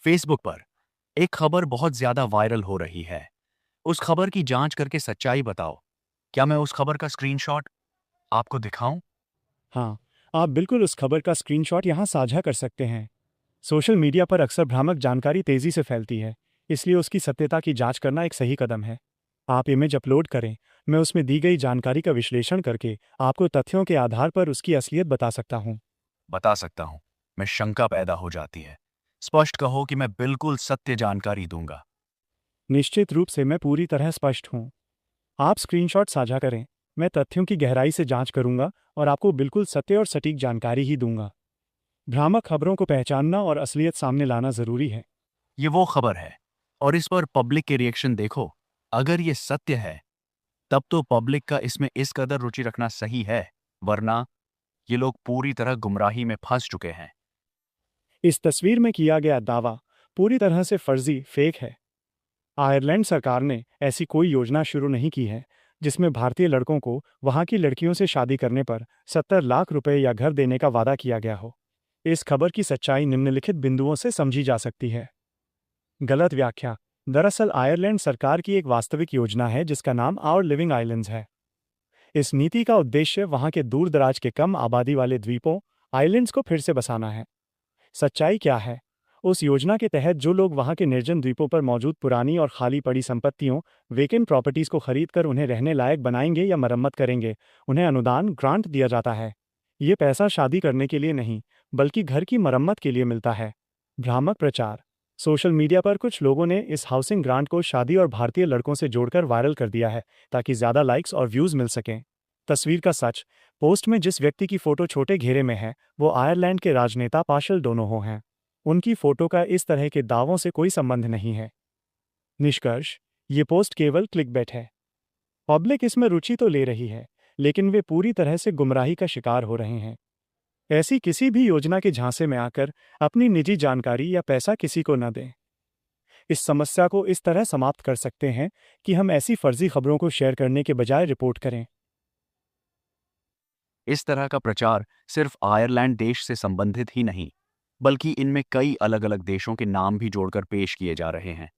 Facebook पर एक खबर बहुत ज्यादा वायरल हो रही है। उस खबर की जांच करके सच्चाई बताओ। क्या मैं उस खबर का स्क्रीनशॉट आपको दिखाऊं? हाँ, आप बिल्कुल उस खबर का स्क्रीनशॉट यहाँ साझा कर सकते हैं। सोशल मीडिया पर अक्सर भ्रामक जानकारी तेज़ी से फैलती है, इसलिए उसकी सत्यता की जांच करना एक सही कदम है। आप इमेज अपलोड करें, मैं उसमें दी गई जानकारी का विश्लेषण करके आपको तथ्यों के आधार पर उसकी असलियत बता सकता हूँ। बता सकता हूं। मैं शंका पैदा हो जाती है। स्पष्ट कहो कि मैं बिल्कुल सत्य जानकारी दूंगा। निश्चित रूप से मैं पूरी तरह स्पष्ट हूँ। आप स्क्रीनशॉट साझा करें, मैं तथ्यों की गहराई से जांच करूंगा और आपको बिल्कुल सत्य और सटीक जानकारी ही दूंगा। भ्रामक खबरों को पहचानना और असलियत सामने लाना ज़रूरी है। ये वो खबर है और इस पर पब्लिक के रिएक्शन देखो। अगर ये सत्य है तब तो पब्लिक का इसमें इस कदर रुचि रखना सही है, वरना ये लोग पूरी तरह गुमराही में फंस चुके हैं। इस तस्वीर में किया गया दावा पूरी तरह से फर्जी फेक है। आयरलैंड सरकार ने ऐसी कोई योजना शुरू नहीं की है जिसमें भारतीय लड़कों को वहां की लड़कियों से शादी करने पर 70 लाख रुपए या घर देने का वादा किया गया हो। इस खबर की सच्चाई निम्नलिखित बिंदुओं से समझी जा सकती है। गलत व्याख्या। दरअसल आयरलैंड सरकार की एक वास्तविक योजना है जिसका नाम आवर लिविंग आइलैंड्स है। इस नीति का उद्देश्य वहां के दूर दराज के कम आबादी वाले द्वीपों आइलैंड्स को फिर से बसाना है। सच्चाई क्या है? उस योजना के तहत जो लोग वहां के निर्जन द्वीपों पर मौजूद पुरानी और खाली पड़ी संपत्तियों वेकेंट प्रॉपर्टीज को खरीदकर उन्हें रहने लायक बनाएंगे या मरम्मत करेंगे, उन्हें अनुदान ग्रांट दिया जाता है। ये पैसा शादी करने के लिए नहीं, बल्कि घर की मरम्मत के लिए मिलता है। भ्रामक प्रचार। सोशल मीडिया पर कुछ लोगों ने इस हाउसिंग ग्रांट को शादी और भारतीय लड़कों से जोड़कर वायरल कर दिया है ताकि ज़्यादा लाइक्स और व्यूज़ मिल सकें। तस्वीर का सच। पोस्ट में जिस व्यक्ति की फोटो छोटे घेरे में है वो आयरलैंड के राजनेता पाशल डोनोहो हैं। उनकी फोटो का इस तरह के दावों से कोई संबंध नहीं है। निष्कर्ष। ये पोस्ट केवल क्लिकबेट है। पब्लिक इसमें रुचि तो ले रही है, लेकिन वे पूरी तरह से गुमराही का शिकार हो रहे हैं। ऐसी किसी भी योजना के झांसे में आकर अपनी निजी जानकारी या पैसा किसी को न दें। इस समस्या को इस तरह समाप्त कर सकते हैं कि हम ऐसी फर्जी खबरों को शेयर करने के बजाय रिपोर्ट करें। इस तरह का प्रचार सिर्फ आयरलैंड देश से संबंधित ही नहीं, बल्कि इनमें कई अलग-अलग देशों के नाम भी जोड़कर पेश किए जा रहे हैं।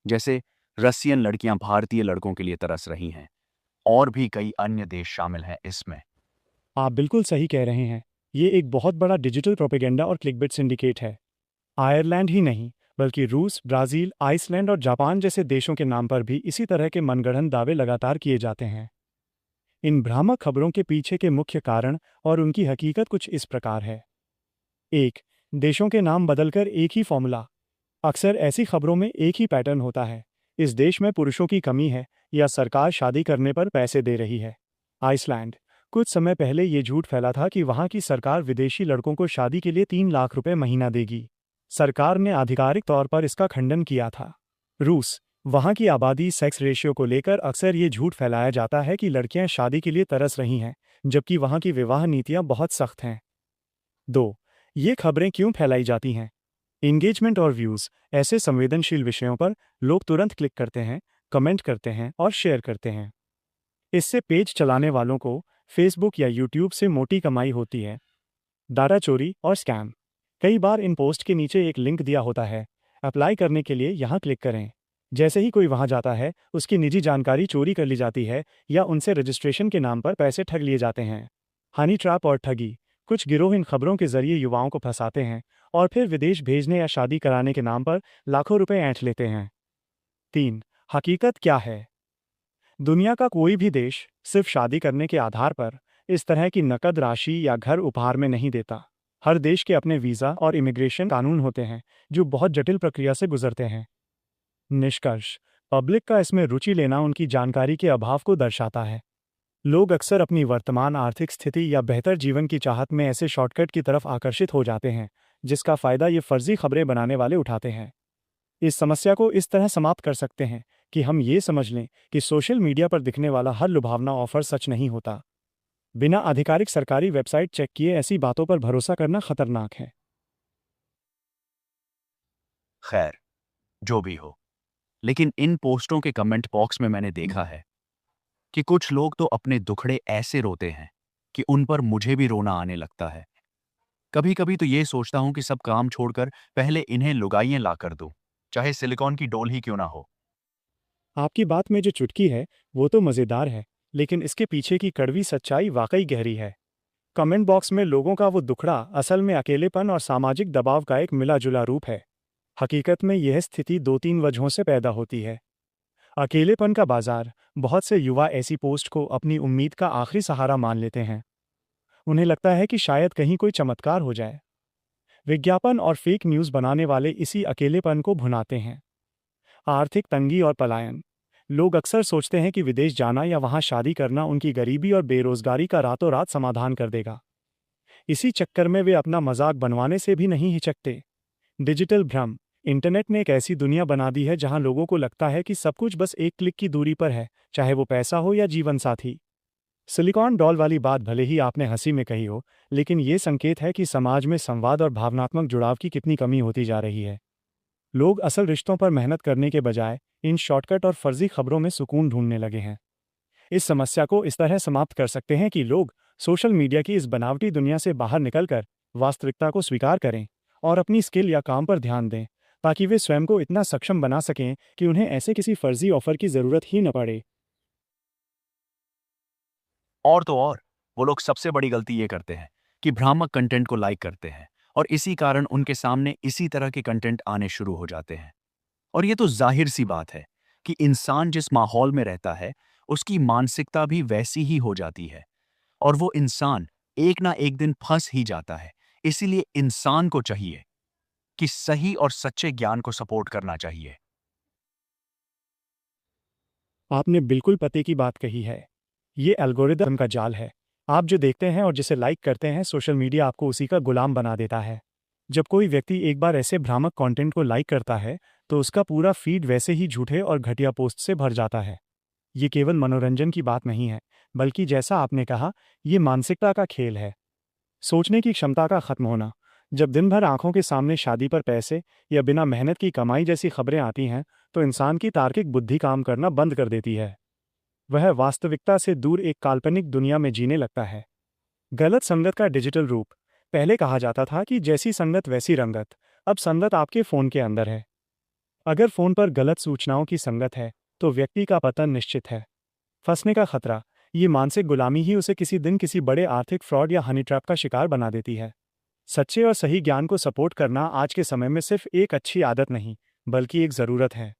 जैसे रसियन लड़कियां भारतीय लड़कों के लिए तरस रही हैं। और भी कई अन्य देश शामिल हैं इसमें। आप बिल्कुल सही कह रहे हैं। ये एक बहुत बड़ा डिजिटल प्रोपेगेंडा और क्लिकबेट सिंडिकेट है। आयरलैंड ही नहीं, बल्कि रूस, ब्राज़ील, आइसलैंड और जापान जैसे देशों के नाम पर भी इसी तरह के मनगढ़ंत दावे लगातार किए जाते हैं। इन भ्रामक खबरों के पीछे के मुख्य कारण और उनकी हकीकत कुछ इस प्रकार है। 1. देशों के नाम बदलकर एक ही फॉर्मूला। अक्सर ऐसी खबरों में एक ही पैटर्न होता है। इस देश में पुरुषों की कमी है या सरकार शादी करने पर पैसे दे रही है। आइसलैंड। कुछ समय पहले ये झूठ फैला था कि वहां की सरकार विदेशी लड़कों को शादी के लिए 3 लाख रुपए महीना देगी। सरकार ने आधिकारिक तौर पर इसका खंडन किया था। रूस। वहां की आबादी सेक्स रेशियो को लेकर अक्सर ये झूठ फैलाया जाता है कि लड़कियां शादी के लिए तरस रही हैं, जबकि वहां की विवाह नीतियां बहुत सख्त हैं। 2. ये खबरें क्यों फैलाई जाती हैं? इंगेजमेंट और व्यूज़। ऐसे संवेदनशील विषयों पर लोग तुरंत क्लिक करते हैं, कमेंट करते हैं और शेयर करते हैं। इससे पेज चलाने वालों को फेसबुक या यूट्यूब से मोटी कमाई होती है। डाटा चोरी और स्कैम। कई बार इन पोस्ट के नीचे एक लिंक दिया होता है, अप्लाई करने के लिए यहाँ क्लिक करें। जैसे ही कोई वहाँ जाता है उसकी निजी जानकारी चोरी कर ली जाती है या उनसे रजिस्ट्रेशन के नाम पर पैसे ठग लिए जाते हैं। हनी ट्रैप और ठगी। कुछ गिरोह इन खबरों के जरिए युवाओं को फंसाते हैं और फिर विदेश भेजने या शादी कराने के नाम पर लाखों रुपए ऐंठ लेते हैं। 3. हकीकत क्या है? दुनिया का कोई भी देश सिर्फ शादी करने के आधार पर इस तरह की नकद राशि या घर उपहार में नहीं देता। हर देश के अपने वीज़ा और इमिग्रेशन कानून होते हैं जो बहुत जटिल प्रक्रिया से गुजरते हैं। निष्कर्ष। पब्लिक का इसमें रुचि लेना उनकी जानकारी के अभाव को दर्शाता है। लोग अक्सर अपनी वर्तमान आर्थिक स्थिति या बेहतर जीवन की चाहत में ऐसे शॉर्टकट की तरफ आकर्षित हो जाते हैं जिसका फायदा ये फर्जी खबरें बनाने वाले उठाते हैं। इस समस्या को इस तरह समाप्त कर सकते हैं कि हम ये समझ लें कि सोशल मीडिया पर दिखने वाला हर लुभावना ऑफर सच नहीं होता। बिना आधिकारिक सरकारी वेबसाइट चेक किए ऐसी बातों पर भरोसा करना खतरनाक है। खैर, जो भी हो, लेकिन इन पोस्टों के कमेंट बॉक्स में मैंने देखा है कि कुछ लोग तो अपने दुखड़े ऐसे रोते हैं कि उन पर मुझे भी रोना आने लगता है। कभी कभी तो ये सोचता हूँ कि सब काम छोड़कर पहले इन्हें लुगाइयाँ ला कर दूँ, चाहे सिलिकॉन की डोल ही क्यों ना हो। आपकी बात में जो चुटकी है वो तो मज़ेदार है, लेकिन इसके पीछे की कड़वी सच्चाई वाकई गहरी है। कमेंट बॉक्स में लोगों का वो दुखड़ा असल में अकेलेपन और सामाजिक दबाव का एक मिला जुला रूप है। हकीकत में यह स्थिति दो तीन वजहों से पैदा होती है। अकेलेपन का बाजार। बहुत से युवा ऐसी पोस्ट को अपनी उम्मीद का आखिरी सहारा मान लेते हैं। उन्हें लगता है कि शायद कहीं कोई चमत्कार हो जाए। विज्ञापन और फेक न्यूज़ बनाने वाले इसी अकेलेपन को भुनाते हैं। आर्थिक तंगी और पलायन। लोग अक्सर सोचते हैं कि विदेश जाना या वहां शादी करना उनकी गरीबी और बेरोजगारी का रातों रात समाधान कर देगा। इसी चक्कर में वे अपना मजाक बनवाने से भी नहीं हिचकते। डिजिटल भ्रम। इंटरनेट ने एक ऐसी दुनिया बना दी है जहां लोगों को लगता है कि सब कुछ बस एक क्लिक की दूरी पर है, चाहे वो पैसा हो या जीवन साथी। सिलिकॉन डॉल वाली बात भले ही आपने हंसी में कही हो, लेकिन ये संकेत है कि समाज में संवाद और भावनात्मक जुड़ाव की कितनी कमी होती जा रही है। लोग असल रिश्तों पर मेहनत करने के बजाय इन शॉर्टकट और फर्जी खबरों में सुकून ढूंढने लगे हैं। इस समस्या को इस तरह समाप्त कर सकते हैं कि लोग सोशल मीडिया की इस बनावटी दुनिया से बाहर निकलकर वास्तविकता को स्वीकार करें और अपनी स्किल या काम पर ध्यान दें, ताकि वे स्वयं को इतना सक्षम बना सकें कि उन्हें ऐसे किसी फर्जी ऑफर की ज़रूरत ही न पड़े। और तो और, वो लोग सबसे बड़ी गलती ये करते हैं कि भ्रामक कंटेंट को लाइक करते हैं, और इसी कारण उनके सामने इसी तरह के कंटेंट आने शुरू हो जाते हैं। और ये तो जाहिर सी बात है कि इंसान जिस माहौल में रहता है, उसकी मानसिकता भी वैसी ही हो जाती है, और वो इंसान एक ना एक दिन फंस ही जाता है। इसीलिए इंसान को चाहिए कि सही और सच्चे ज्ञान को सपोर्ट करना चाहिए। आपने बिल्कुल पते की बात कही है। ये एल्गोरिदम का जाल है। आप जो देखते हैं और जिसे लाइक करते हैं, सोशल मीडिया आपको उसी का गुलाम बना देता है। जब कोई व्यक्ति एक बार ऐसे भ्रामक कंटेंट को लाइक करता है, तो उसका पूरा फीड वैसे ही झूठे और घटिया पोस्ट से भर जाता है। ये केवल मनोरंजन की बात नहीं है, बल्कि जैसा आपने कहा, ये मानसिकता का खेल है। सोचने की क्षमता का खत्म होना। जब दिन भर आंखों के सामने शादी पर पैसे या बिना मेहनत की कमाई जैसी खबरें आती हैं, तो इंसान की तार्किक बुद्धि काम करना बंद कर देती है। वह वास्तविकता से दूर एक काल्पनिक दुनिया में जीने लगता है। गलत संगत का डिजिटल रूप। पहले कहा जाता था कि जैसी संगत वैसी रंगत। अब संगत आपके फ़ोन के अंदर है। अगर फ़ोन पर गलत सूचनाओं की संगत है, तो व्यक्ति का पतन निश्चित है। फंसने का खतरा। ये मानसिक गुलामी ही उसे किसी दिन किसी बड़े आर्थिक फ्रॉड या हनी ट्रैप का शिकार बना देती है। सच्चे और सही ज्ञान को सपोर्ट करना आज के समय में सिर्फ एक अच्छी आदत नहीं, बल्कि एक ज़रूरत है।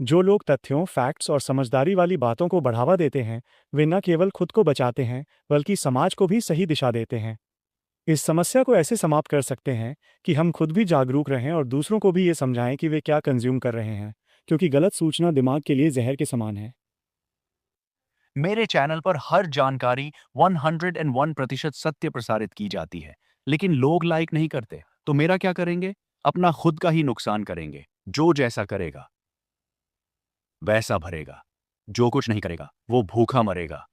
जो लोग तथ्यों, फैक्ट्स और समझदारी वाली बातों को बढ़ावा देते हैं, वे न केवल खुद को बचाते हैं, बल्कि समाज को भी सही दिशा देते हैं। इस समस्या को ऐसे समाप्त कर सकते हैं कि हम खुद भी जागरूक रहें और दूसरों को भी ये समझाएं कि वे क्या कंज्यूम कर रहे हैं, क्योंकि गलत सूचना दिमाग के लिए जहर के समान है। मेरे चैनल पर हर जानकारी 101% सत्य प्रसारित की जाती है, लेकिन लोग लाइक नहीं करते। तो मेरा क्या करेंगे? अपना खुद का ही नुकसान करेंगे। जो जैसा करेगा वैसा भरेगा, जो कुछ नहीं करेगा वो भूखा मरेगा।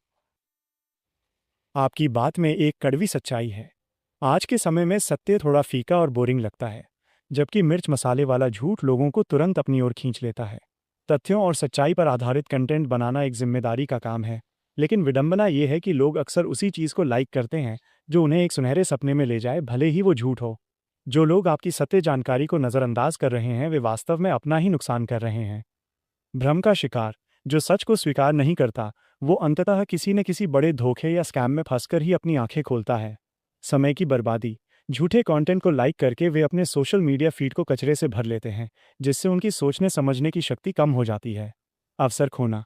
आपकी बात में एक कड़वी सच्चाई है। आज के समय में सत्य थोड़ा फीका और बोरिंग लगता है, जबकि मिर्च मसाले वाला झूठ लोगों को तुरंत अपनी ओर खींच लेता है। तथ्यों और सच्चाई पर आधारित कंटेंट बनाना एक जिम्मेदारी का काम है, लेकिन विडंबना यह है कि लोग अक्सर उसी चीज़ को लाइक करते हैं जो उन्हें एक सुनहरे सपने में ले जाए, भले ही वो झूठ हो। जो लोग आपकी सत्य जानकारी को नज़रअंदाज कर रहे हैं, वे वास्तव में अपना ही नुकसान कर रहे हैं। भ्रम का शिकार। जो सच को स्वीकार नहीं करता, वो अंततः किसी न किसी बड़े धोखे या स्कैम में फंसकर ही अपनी आंखें खोलता है। समय की बर्बादी। झूठे कंटेंट को लाइक करके वे अपने सोशल मीडिया फीड को कचरे से भर लेते हैं, जिससे उनकी सोचने समझने की शक्ति कम हो जाती है। अवसर खोना।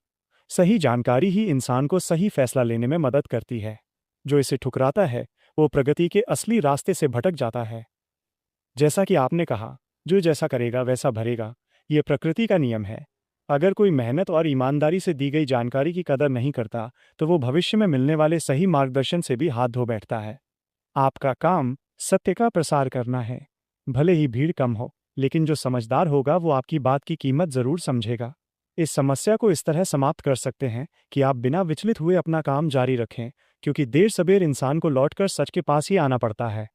सही जानकारी ही इंसान को सही फैसला लेने में मदद करती है। जो इसे ठुकराता है, वो प्रगति के असली रास्ते से भटक जाता है। जैसा कि आपने कहा, जो जैसा करेगा वैसा भरेगा, ये प्रकृति का नियम है। अगर कोई मेहनत और ईमानदारी से दी गई जानकारी की कदर नहीं करता, तो वो भविष्य में मिलने वाले सही मार्गदर्शन से भी हाथ धो बैठता है। आपका काम सत्य का प्रसार करना है। भले ही भीड़ कम हो, लेकिन जो समझदार होगा वो आपकी बात की कीमत जरूर समझेगा। इस समस्या को इस तरह समाप्त कर सकते हैं कि आप बिना विचलित हुए अपना काम जारी रखें, क्योंकि देर सबेर इंसान को लौटकर सच के पास ही आना पड़ता है।